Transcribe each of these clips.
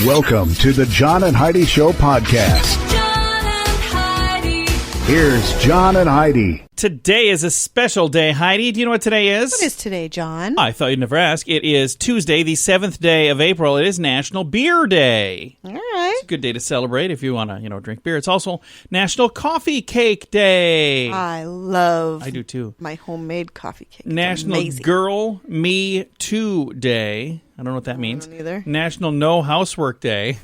Welcome to the John and Heidi Show podcast. John and Heidi. Here's John and Heidi. Today is a special day, Heidi. Do you know what today is? What is today, John? I thought you'd never ask. It is Tuesday, the 7th day of April. It is National Beer Day. All right. It's a good day to celebrate if you want to, drink beer. It's also National Coffee Cake Day. I do too. My homemade coffee cake. National Girl Me Too Day. I don't know what that means. don't either. National No Housework Day.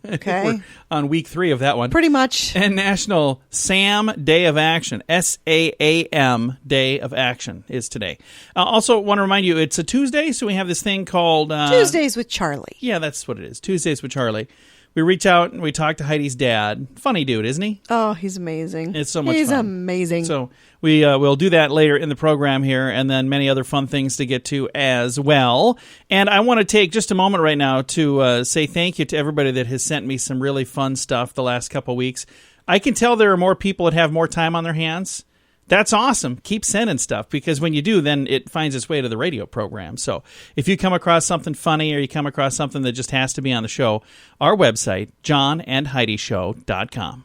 Okay. We're on week 3 of that one. Pretty much. And National Sam Day of Action. SAAM Day of Action is today. Also, want to remind you, it's a Tuesday, so we have this thing called... Tuesdays with Charlie. Yeah, that's what it is. Tuesdays with Charlie. We reach out and we talk to Heidi's dad. Funny dude, isn't he? Oh, he's amazing. It's so much fun. He's amazing. So we'll do that later in the program here, and then many other fun things to get to as well. And I want to take just a moment right now to say thank you to everybody that has sent me some really fun stuff the last couple weeks. I can tell there are more people that have more time on their hands. That's awesome. Keep sending stuff, because when you do, then it finds its way to the radio program. So if you come across something funny or you come across something that just has to be on the show, our website, johnandheidishow.com.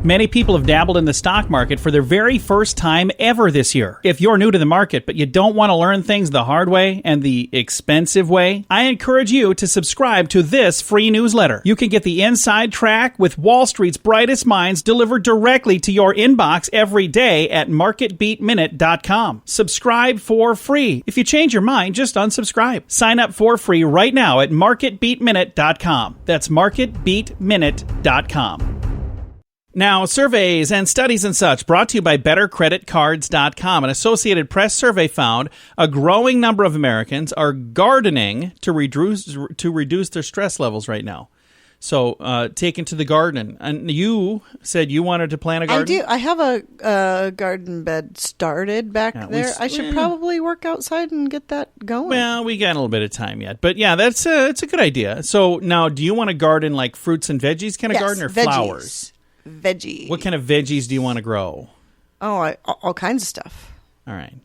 Many people have dabbled in the stock market for their very first time ever this year. If you're new to the market, but you don't want to learn things the hard way and the expensive way, I encourage you to subscribe to this free newsletter. You can get the inside track with Wall Street's brightest minds delivered directly to your inbox every day at marketbeatminute.com. Subscribe for free. If you change your mind, just unsubscribe. Sign up for free right now at marketbeatminute.com. That's marketbeatminute.com. Now, surveys and studies and such brought to you by BetterCreditCards.com. An Associated Press survey found a growing number of Americans are gardening to reduce their stress levels right now. So, taken to the garden. And you said you wanted to plant a garden? I do. I have a garden bed started back there. I should probably work outside and get that going. Well, we got a little bit of time yet. But yeah, it's a good idea. So now, do you want to garden like fruits and veggies kind of garden, or veggies. Flowers? Veggie. What kind of veggies do you want to grow? Oh, all kinds of stuff. All right.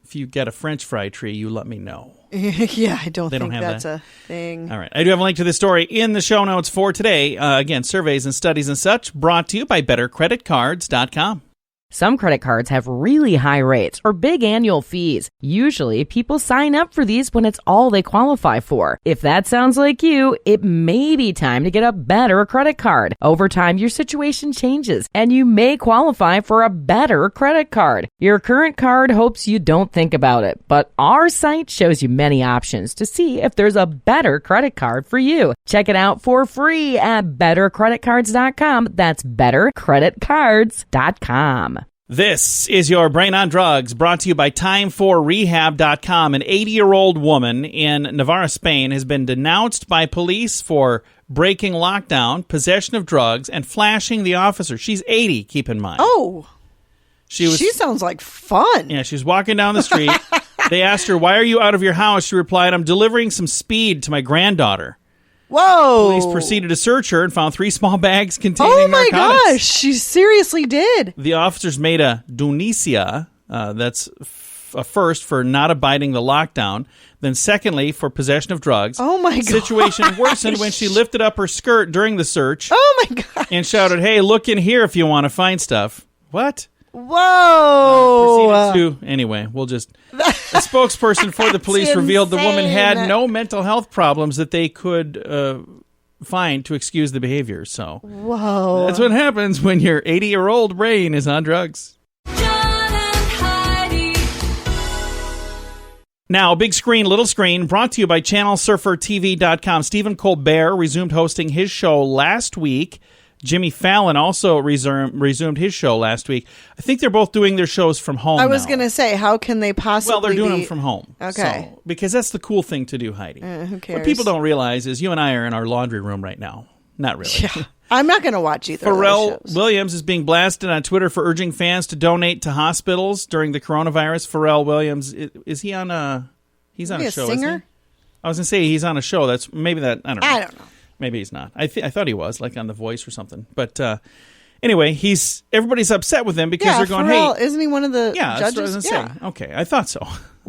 If you get a French fry tree, you let me know. Yeah, I don't think have that's that? a thing. All right. I do have a link to this story in the show notes for today. Again, surveys and studies and such brought to you by BetterCreditCards.com. Some credit cards have really high rates or big annual fees. Usually, people sign up for these when it's all they qualify for. If that sounds like you, it may be time to get a better credit card. Over time, your situation changes, and you may qualify for a better credit card. Your current card hopes you don't think about it, but our site shows you many options to see if there's a better credit card for you. Check it out for free at BetterCreditCards.com. That's BetterCreditCards.com. This is your Brain on Drugs, brought to you by Time4Rehab.com. An 80-year-old woman in Navarra, Spain, has been denounced by police for breaking lockdown, possession of drugs, and flashing the officer. She's 80, keep in mind. Oh, she sounds like fun. Yeah, she was walking down the street. They asked her, "Why are you out of your house?" She replied, "I'm delivering some speed to my granddaughter." Whoa! Police proceeded to search her and found 3 small bags containing narcotics. Oh my gosh, she seriously did. The officers made a denuncia, that's a first for not abiding the lockdown. Then secondly, for possession of drugs. Oh my gosh. The situation worsened when she lifted up her skirt during the search. Oh my gosh. And shouted, "Hey, look in here if you want to find stuff." What? Whoa! Anyway, we'll just... A spokesperson for the police revealed the woman had no mental health problems that they could find to excuse the behavior. So, whoa. That's what happens when your 80-year-old brain is on drugs. John and Heidi. Now, big screen, little screen, brought to you by ChannelSurferTV.com. Stephen Colbert resumed hosting his show last week. Jimmy Fallon also resumed his show last week. I think they're both doing their shows from home I was going to say, how can they possibly Well, they're doing them from home. Okay. So, because that's the cool thing to do, Heidi. Who cares? What people don't realize is you and I are in our laundry room right now. Not really. Yeah. I'm not going to watch either Pharrell of those shows. Williams is being blasted on Twitter for urging fans to donate to hospitals during the coronavirus. Pharrell Williams, is he on a... He's on a show, singer? isn't he? I was going to say he's on a show. That's maybe that... I don't know. I don't know. Maybe he's not. I thought he was, like on The Voice or something. But anyway, everybody's upset with him because they're going, Pharrell, hey... isn't he one of the Yeah, judges? that's what I was going to say. Okay, I thought so.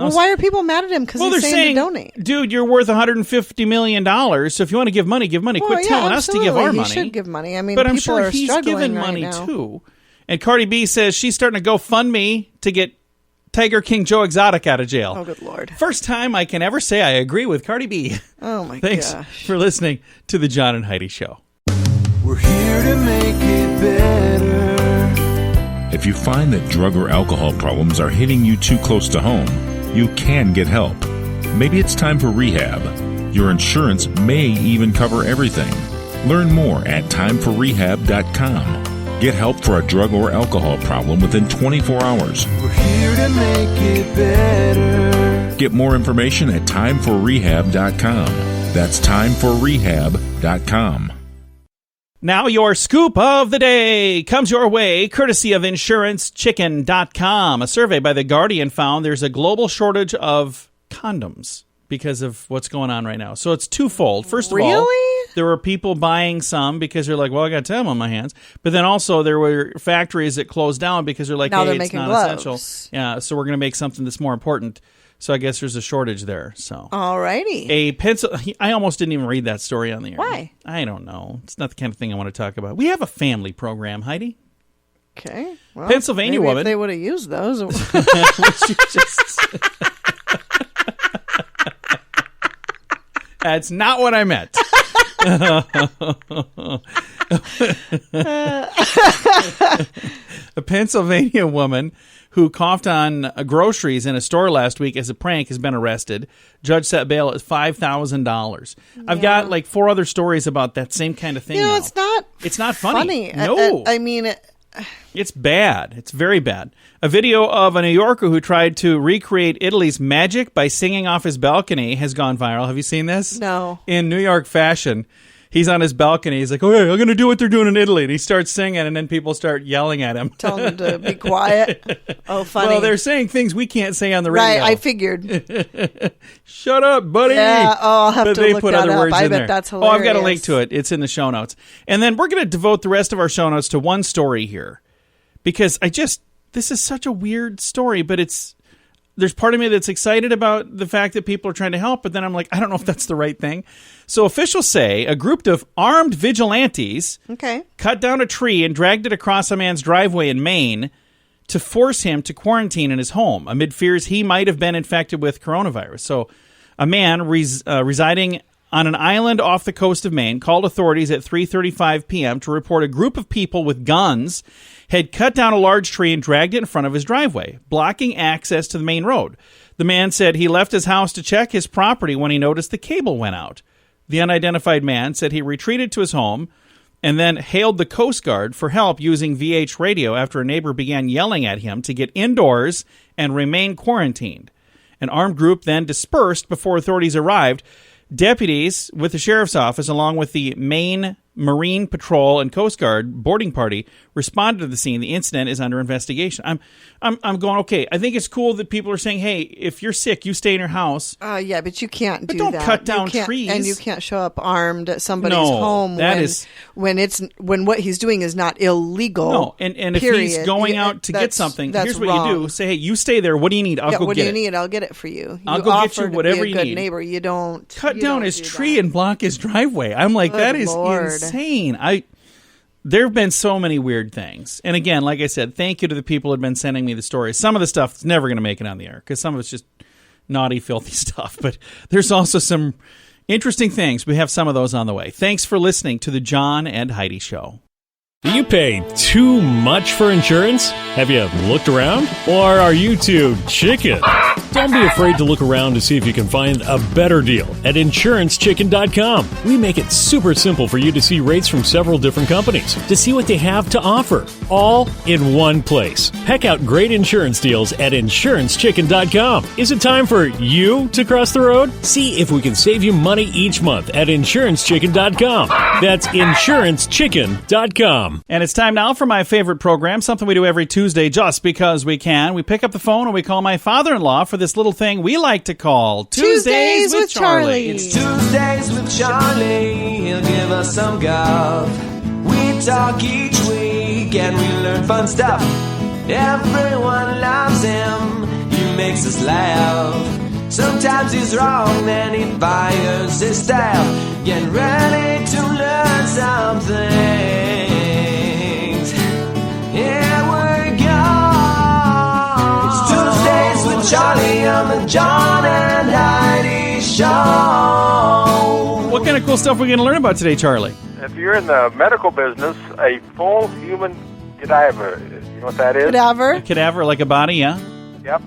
Well, why are people mad at him? Because he's saying to donate. Dude, you're worth $150 million. So if you want to give money, give money. Quit telling us to give our money. He should give money. I mean, but I'm people sure are he's struggling giving right money now. too. And Cardi B says she's starting to GoFundMe to get Tiger King Joe Exotic out of jail. Oh, good Lord. First time I can ever say I agree with Cardi B. Oh, my Thanks gosh. for listening to the John and Heidi Show. We're here to make it better. If you find that drug or alcohol problems are hitting you too close to home, you can get help. Maybe it's time for rehab. Your insurance may even cover everything. Learn more at timeforrehab.com. Get help for a drug or alcohol problem within 24 hours. We're here to make it better. Get more information at timeforrehab.com. That's timeforrehab.com. Now your scoop of the day comes your way courtesy of InsuranceChicken.com. A survey by The Guardian found there's a global shortage of condoms because of what's going on right now. So it's twofold. First of all, there were people buying some because they're like, well, I got time on my hands. But then also there were factories that closed down because they're like, now hey, they're it's not gloves. essential. Yeah, so we're going to make something that's more important. So I guess there's a shortage there. So Alrighty. I almost didn't even read that story on the air. Why? I don't know. It's not the kind of thing I want to talk about. We have a family program, Heidi. Okay. Well, Pennsylvania maybe woman. If they would have used those. That's not what I meant. A Pennsylvania woman who coughed on groceries in a store last week as a prank has been arrested. Judge set bail at $5,000. I've got like 4 other stories about that same kind of thing. You know, now. It's not funny. No. I mean, it's bad. It's very bad. A video of a New Yorker who tried to recreate Italy's magic by singing off his balcony has gone viral. Have you seen this? No. In New York fashion, he's on his balcony. He's like, okay, I'm going to do what they're doing in Italy. And he starts singing, and then people start yelling at him. Telling him to be quiet. Oh, funny. Well, they're saying things we can't say on the radio. Right, I figured. Shut up, buddy. Yeah, I'll have But to they look put that other up. words I in bet there. that's Oh, I've got a hilarious. link to it. It's in the show notes. And then we're going to devote the rest of our show notes to one story here. Because this is such a weird story, but there's part of me that's excited about the fact that people are trying to help, but then I'm like, I don't know if that's the right thing. So officials say a group of armed vigilantes cut down a tree and dragged it across a man's driveway in Maine to force him to quarantine in his home amid fears he might have been infected with coronavirus. So a man residing on an island off the coast of Maine called authorities at 3:35 p.m. to report a group of people with guns had cut down a large tree and dragged it in front of his driveway, blocking access to the main road. The man said he left his house to check his property when he noticed the cable went out. The unidentified man said he retreated to his home and then hailed the Coast Guard for help using VH radio after a neighbor began yelling at him to get indoors and remain quarantined. An armed group then dispersed before authorities arrived. Deputies with the sheriff's office, along with the Maine Marine Patrol and Coast Guard boarding party, responded to the scene. The incident is under investigation. I'm going, okay, I think it's cool that people are saying, hey, if you're sick, you stay in your house. Yeah, but you can't do don't that. cut down You can't- trees. and you can't show up armed at somebody's No, home when what he's doing is not illegal. No, and if he's going out to get something, here's what you do. Say, hey, you stay there. What do you need? I'll go get it. What do you need? I'll get it for you. I'll go get you whatever you be a good need. neighbor. You don't Cut you down don't his do tree that. and block his driveway. I'm like, Good that is Lord. insane. There have been so many weird things. And again, like I said, thank you to the people who have been sending me the stories. Some of the stuff is never going to make it on the air because some of it's just naughty, filthy stuff. But there's also some interesting things. We have some of those on the way. Thanks for listening to the John and Heidi Show. Do you pay too much for insurance? Have you looked around? Or are you too chicken? Don't be afraid to look around to see if you can find a better deal at InsuranceChicken.com. We make it super simple for you to see rates from several different companies, to see what they have to offer, all in one place. Peck out great insurance deals at InsuranceChicken.com. Is it time for you to cross the road? See if we can save you money each month at InsuranceChicken.com. That's InsuranceChicken.com. And it's time now for my favorite program, something we do every Tuesday just because we can. We pick up the phone and we call my father-in-law for this little thing we like to call Tuesdays with Charlie. It's Tuesdays with Charlie. He'll give us some golf. We talk each week and we learn fun stuff. Everyone loves him. You makes us laugh. Sometimes he's wrong, then he fires his staff. Getting ready to learn some things. Here we go. It's Tuesdays with Charlie on the John and Heidi Show. What kind of cool stuff are we going to learn about today, Charlie? If you're in the medical business, a full human cadaver, you know what that is? Cadaver? A cadaver, like a body, yeah? Yep.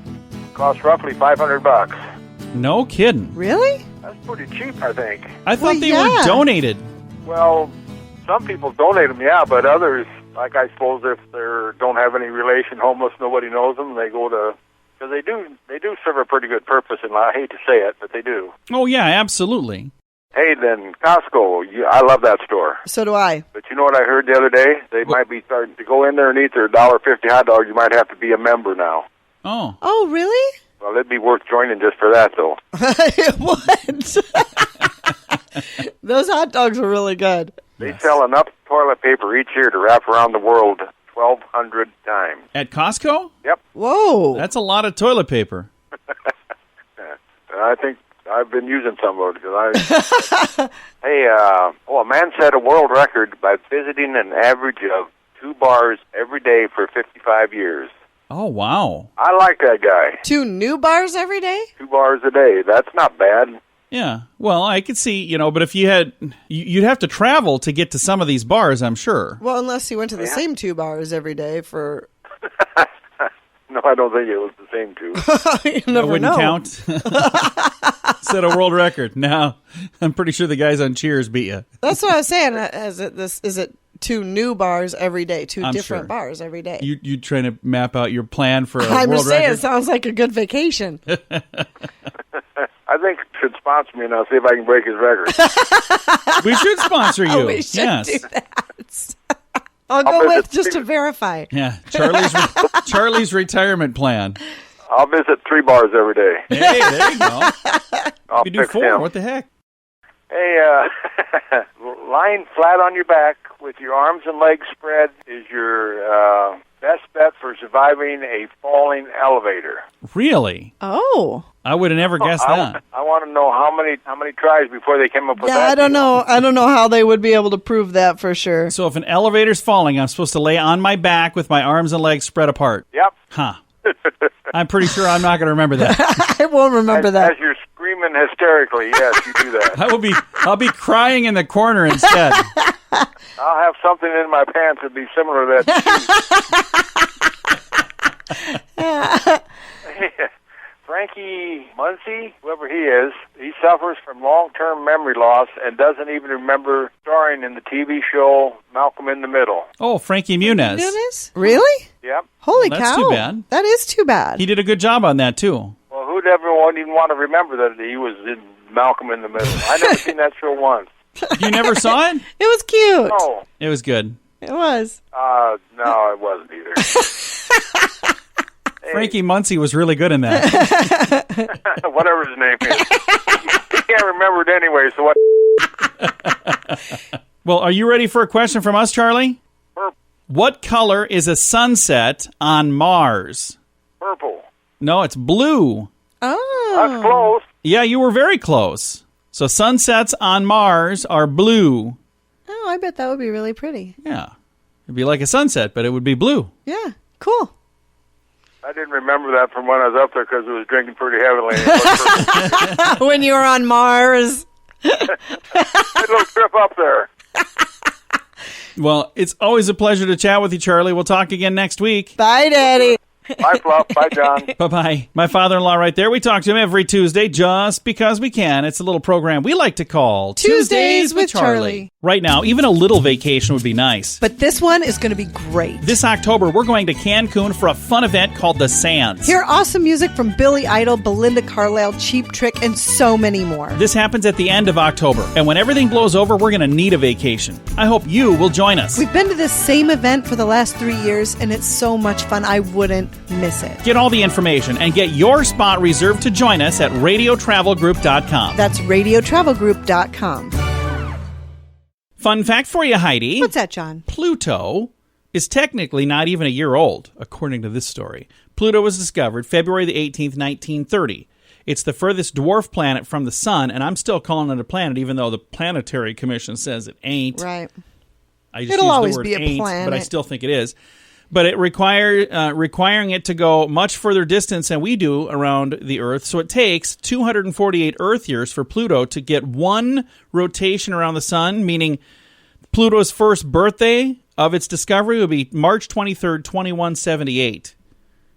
Costs roughly $500. No kidding. Really? That's pretty cheap, I think. I thought Well, they yeah. were donated. Well, some people donate them, yeah, but others, like I suppose if they don't have any relation, homeless, nobody knows them, they go to, because they do serve a pretty good purpose, and I hate to say it, but they do. Oh, yeah, absolutely. Hey, then Costco, I love that store. So do I. But you know what I heard the other day? They might be starting to go in there and eat their $1.50 hot dogs. You might have to be a member now. Oh. Oh, really? Well, it'd be worth joining just for that, though. It would. Those hot dogs are really good. They sell enough toilet paper each year to wrap around the world 1,200 times. At Costco? Yep. Whoa. That's a lot of toilet paper. And I think I've been using some of it because Hey, a man set a world record by visiting an average of 2 bars every day for 55 years. Oh, wow. I like that guy. 2 new bars every day? 2 bars a day. That's not bad. Yeah. Well, I could see, but if you had, you'd have to travel to get to some of these bars, I'm sure. Well, unless you went to the same 2 bars every day for... No, I don't think it was the same 2. You That never wouldn't know. count. Set a world record. No, I'm pretty sure the guys on Cheers beat you. That's what I was saying. Is it 2 new bars every day? 2 I'm different sure. bars every day? You trying to map out your plan for a I'm world just saying, record? it sounds like a good vacation. I think he should sponsor me, and I'll see if I can break his record. We should sponsor you. We should yes. do that. I'll go visit with just to verify. Yeah, Charlie's retirement plan. I'll visit 3 bars every day. Hey, there you go. I'll You do fix 4. him. What the heck? Hey, lying flat on your back with your arms and legs spread is your best bet for surviving a falling elevator. Really? Oh. I would have never guessed that. I want to know how many tries before they came up with Yeah, that. I don't know. I don't know how they would be able to prove that for sure. So if an elevator's falling, I'm supposed to lay on my back with my arms and legs spread apart. Yep. Huh. I'm pretty sure I'm not going to remember that. I won't remember that. As you're screaming hysterically, yes, you do that. I'll be crying in the corner instead. I'll have something in my pants that'd be similar to that. Frankie Muncie, whoever he is, he suffers from long-term memory loss and doesn't even remember starring in the TV show Malcolm in the Middle. Oh, Frankie Muniz. Muniz? Really? Yep. Holy Well, cow. that's too bad. That is too bad. He did a good job on that, too. Well, who'd ever even want to remember that he was in Malcolm in the Middle? I never seen that show once. You never saw it? It was cute. No. It was good. It was. No, it wasn't either. Frankie Muncie was really good in that. Whatever his name is. He can't remember it anyway, so what? Well, are you ready for a question from us, Charlie? Purple. What color is a sunset on Mars? Purple. No, it's blue. Oh. That's close. Yeah, you were very close. So sunsets on Mars are blue. Oh, I bet that would be really pretty. Yeah. It'd be like a sunset, but it would be blue. Yeah. Cool. I didn't remember that from when I was up there because I was drinking pretty heavily. It looked When you were on Mars. a little trip up there. Well, it's always a pleasure to chat with you, Charlie. We'll talk again next week. Bye, Daddy. Bye, Fluff. Bye, John. Bye-bye. My father-in-law right there. We talk to him every Tuesday just because we can. It's a little program we like to call Tuesdays with Charlie. Right now, even a little vacation would be nice. But this one is going to be great. This October, we're going to Cancun for a fun event called The Sands. Hear awesome music from Billy Idol, Belinda Carlisle, Cheap Trick, and so many more. This happens at the end of October. And when everything blows over, we're going to need a vacation. I hope you will join us. We've been to this same event for the last 3 years, and it's so much fun. I wouldn't miss it. Get all the information and get your spot reserved to join us at radiotravelgroup.com. That's radiotravelgroup.com. Fun fact for you, Heidi. What's that, John? Pluto is technically not even a year old, according to this story. Pluto was discovered February the 18th, 1930. It's the furthest dwarf planet from the sun, and I'm still calling it a planet, even though the Planetary Commission says it ain't. Right. I just It'll use always the word be a ain't, planet. but I still think it is. But it requiring it to go much further distance than we do around the Earth. So it takes 248 Earth years for Pluto to get one rotation around the sun, meaning Pluto's first birthday of its discovery would be March 23rd, 2178.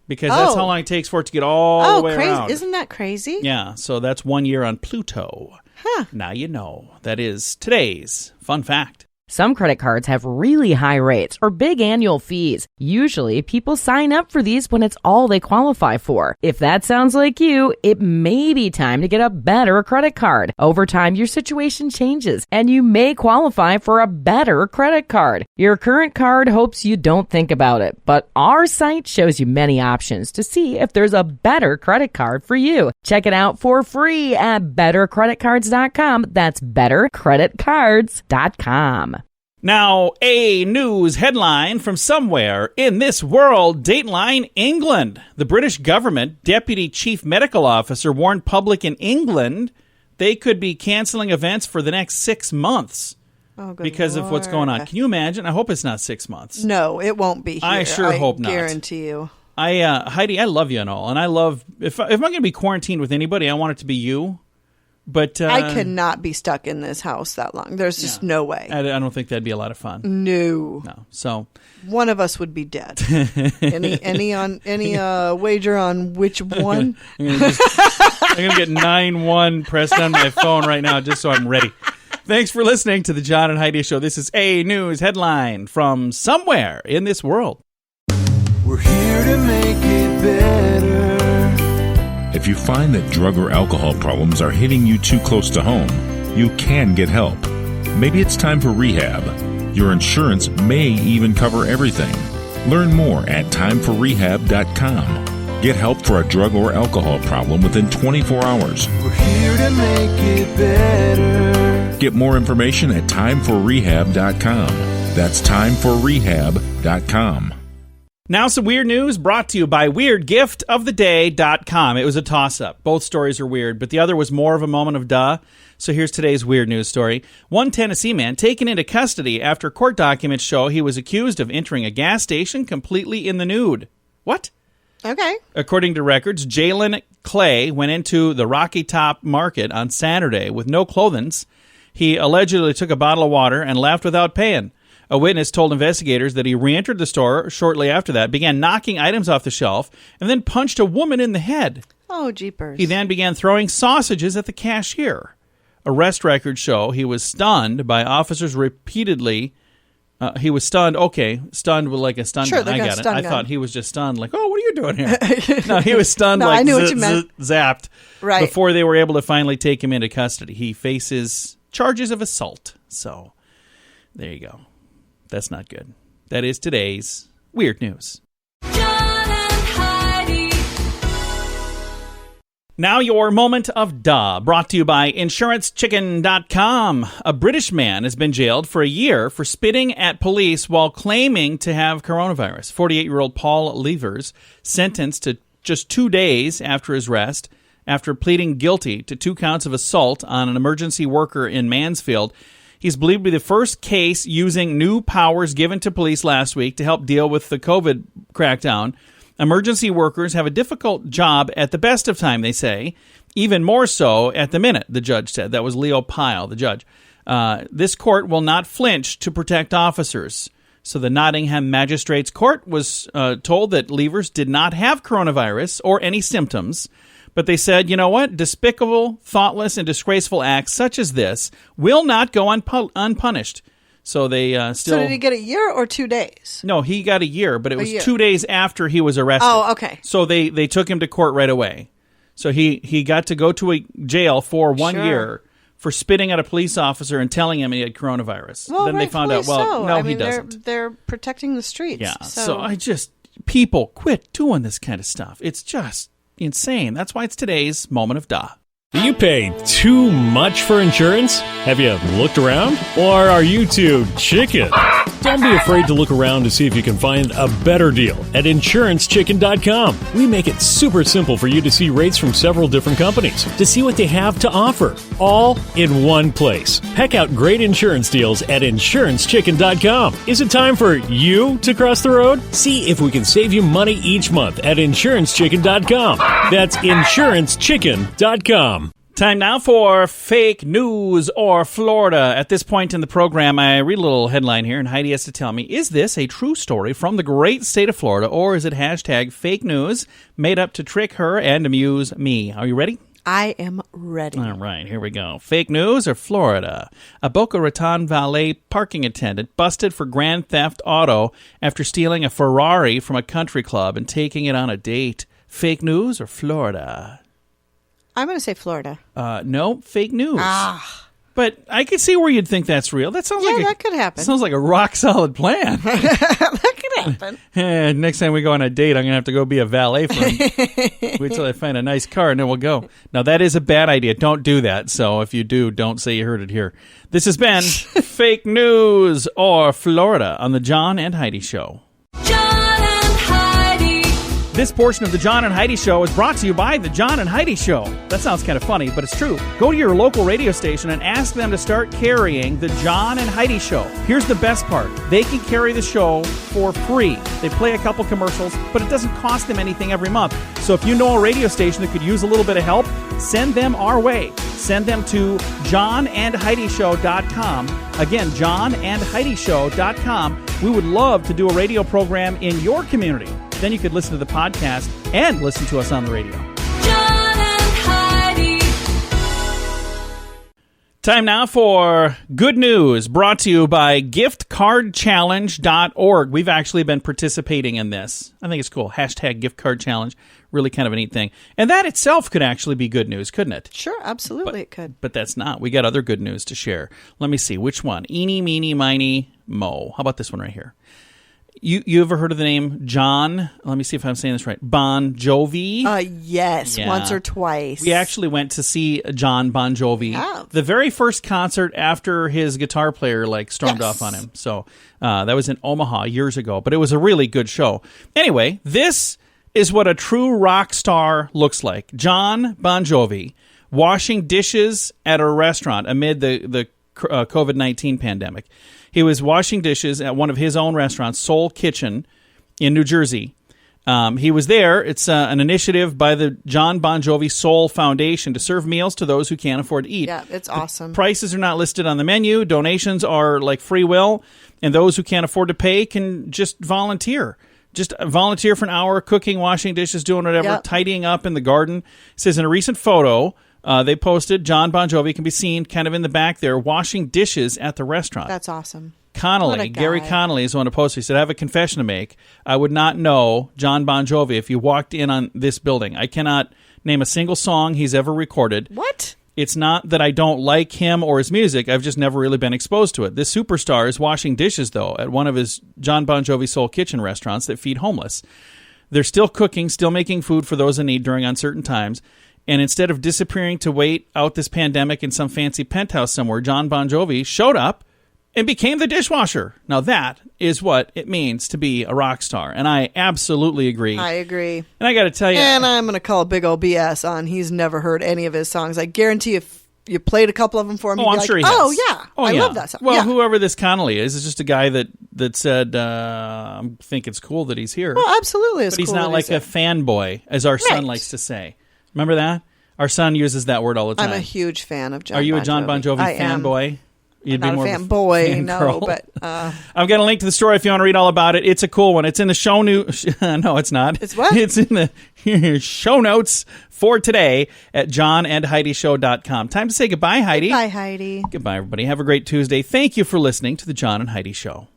Because that's how long it takes for it to get all the way crazy. around. Isn't that crazy? Yeah, so that's 1 year on Pluto. Huh. Now you know. That is today's fun fact. Some credit cards have really high rates or big annual fees. Usually, people sign up for these when it's all they qualify for. If that sounds like you, it may be time to get a better credit card. Over time, your situation changes, and you may qualify for a better credit card. Your current card hopes you don't think about it, but our site shows you many options to see if there's a better credit card for you. Check it out for free at bettercreditcards.com. That's bettercreditcards.com. Now, a news headline from somewhere in this world, Dateline, England. The British government deputy chief medical officer warned public in England they could be canceling events for the next 6 months because of what's going on. Can you imagine? I hope it's not 6 months. No, it won't be here. I sure hope not. I guarantee you. Heidi, I love you and all, and I love, if I'm going to be quarantined with anybody, I want it to be you. But I cannot be stuck in this house that long. There's just no way. I don't think that'd be a lot of fun. No. So one of us would be dead. any wager on which one? I'm gonna get 9-1 pressed on my phone right now just so I'm ready. Thanks for listening to the John and Heidi Show. This is a news headline from somewhere in this world. We're here to make it better. If you find that drug or alcohol problems are hitting you too close to home, you can get help. Maybe it's time for rehab. Your insurance may even cover everything. Learn more at timeforrehab.com. Get help for a drug or alcohol problem within 24 hours. We're here to make it better. Get more information at timeforrehab.com. That's timeforrehab.com. Now some weird news brought to you by WeirdGiftOfTheDay.com. It was a toss-up. Both stories are weird, but the other was more of a moment of duh. So here's today's weird news story. One Tennessee man taken into custody after court documents show he was accused of entering a gas station completely in the nude. What? Okay. According to records, Jalen Clay went into the Rocky Top Market on Saturday with no clothing. He allegedly took a bottle of water and left without paying. A witness told investigators that he re-entered the store shortly after that, began knocking items off the shelf, and then punched a woman in the head. Oh, jeepers. He then began throwing sausages at the cashier. Arrest records show he was stunned by officers repeatedly. He was stunned. Okay, stunned with like a stun gun. I got it. I thought he was just stunned, like, oh, what are you doing here? No, he was stunned No, like I knew what you meant. zapped Right. before they were able to finally take him into custody. He faces charges of assault. So there you go. That's not good. That is today's weird news. John and Heidi. Now your moment of duh, brought to you by InsuranceChicken.com. A British man has been jailed for a year for spitting at police while claiming to have coronavirus. 48-year-old Paul Levers, sentenced to just 2 days after his arrest, after pleading guilty to 2 counts of assault on an emergency worker in Mansfield. He's believed to be the first case using new powers given to police last week to help deal with the COVID crackdown. Emergency workers have a difficult job at the best of time, they say. Even more so at the minute, the judge said. That was Leo Pyle, the judge. This court will not flinch to protect officers. So the Nottingham Magistrates Court was told that Levers did not have coronavirus or any symptoms. But they said, you know what? Despicable, thoughtless, and disgraceful acts such as this will not go unpunished. So they still... So did he get a year or 2 days? No, he got a year, but it was 2 days after he was arrested. Oh, okay. So they took him to court right away. So he got to go to a jail for 1 year for spitting at a police officer and telling him he had coronavirus. Well, then they found out, well, no, he they're, doesn't. They're protecting the streets. Yeah, so people, quit doing this kind of stuff. It's just insane. That's why it's today's moment of duh. Do you pay too much for insurance? Have you looked around? Or are you too chicken? Don't be afraid to look around to see if you can find a better deal at InsuranceChicken.com. We make it super simple for you to see rates from several different companies, to see what they have to offer, all in one place. Peck out great insurance deals at InsuranceChicken.com. Is it time for you to cross the road? See if we can save you money each month at InsuranceChicken.com. That's InsuranceChicken.com. Time now for fake news or Florida. At this point in the program, I read a little headline here, and Heidi has to tell me, is this a true story from the great state of Florida, or is it hashtag fake news made up to trick her and amuse me? Are you ready? I am ready. All right, here we go. Fake news or Florida. A Boca Raton valet parking attendant busted for grand theft auto after stealing a Ferrari from a country club and taking it on a date. Fake news or Florida? I'm going to say Florida. No, fake news. But I could see where you'd think that's real. That sounds like that could happen. Sounds like a rock solid plan. That could happen. Next time we go on a date, I'm going to have to go be a valet for him. Wait till I find a nice car, and then we'll go. Now, that is a bad idea. Don't do that. So if you do, don't say you heard it here. This has been Fake News or Florida on the John and Heidi Show. This portion of the John and Heidi Show is brought to you by the John and Heidi Show. That sounds kind of funny, but it's true. Go to your local radio station and ask them to start carrying the John and Heidi Show. Here's the best part. They can carry the show for free. They play a couple commercials, but it doesn't cost them anything every month. So if you know a radio station that could use a little bit of help, send them our way. Send them to johnandheidishow.com. Again, johnandheidishow.com. We would love to do a radio program in your community. Then you could listen to the podcast and listen to us on the radio. John and Heidi. Time now for good news, brought to you by giftcardchallenge.org. We've actually been participating in this. I think it's cool. Hashtag gift card challenge. Really kind of a neat thing. And that itself could actually be good news, couldn't it? Sure, absolutely it could. But that's not. We got other good news to share. Let me see. Which one? Eeny, meeny, miny, mo. How about this one right here? You ever heard of the name John? Let me see if I'm saying this right. Bon Jovi? Yes, Yeah. once or twice. We actually went to see John Bon Jovi. Oh. The very first concert after his guitar player stormed off on him. So that was in Omaha years ago. But it was a really good show. Anyway, this is what a true rock star looks like. John Bon Jovi washing dishes at a restaurant amid the COVID-19 pandemic. He was washing dishes at one of his own restaurants, Soul Kitchen, in New Jersey. He was there. It's an initiative by the John Bon Jovi Soul Foundation to serve meals to those who can't afford to eat. Yeah, it's awesome. Prices are not listed on the menu. Donations are like free will, and those who can't afford to pay can just volunteer. Just volunteer for an hour, cooking, washing dishes, doing whatever, tidying up in the garden. It says in a recent photo, they posted, John Bon Jovi can be seen kind of in the back there washing dishes at the restaurant. That's awesome. Connolly, Gary Connolly is the one who posted. He said, I have a confession to make. I would not know John Bon Jovi if you walked in on this building. I cannot name a single song he's ever recorded. What? It's not that I don't like him or his music. I've just never really been exposed to it. This superstar is washing dishes, though, at one of his John Bon Jovi Soul Kitchen restaurants that feed homeless. They're still cooking, still making food for those in need during uncertain times. And instead of disappearing to wait out this pandemic in some fancy penthouse somewhere, John Bon Jovi showed up and became the dishwasher. Now that is what it means to be a rock star. And I absolutely agree. I agree. And I got to tell you. And I'm going to call a big old BS on he's never heard any of his songs. I guarantee if you played a couple of them for him, you'd be sure he like, has. oh, yeah. I love that song. Well, yeah. whoever this Connolly is just a guy that said, I think it's cool that he's here. Well, absolutely. It's but he's cool not like a fanboy, as our son Right. likes to say. Remember that? Our son uses that word all the time. I'm a huge fan of John Are you Bon a John Bon Jovi I am. fanboy? You'd Not be more a of fanboy, no, fangirl. but... I'm going to link to the story if you want to read all about it. It's a cool one. It's in the show news. No, it's not. It's what? It's in the show notes for today at johnandheidishow.com. Time to say goodbye, Heidi. Bye, Heidi. Goodbye, everybody. Have a great Tuesday. Thank you for listening to the John and Heidi Show.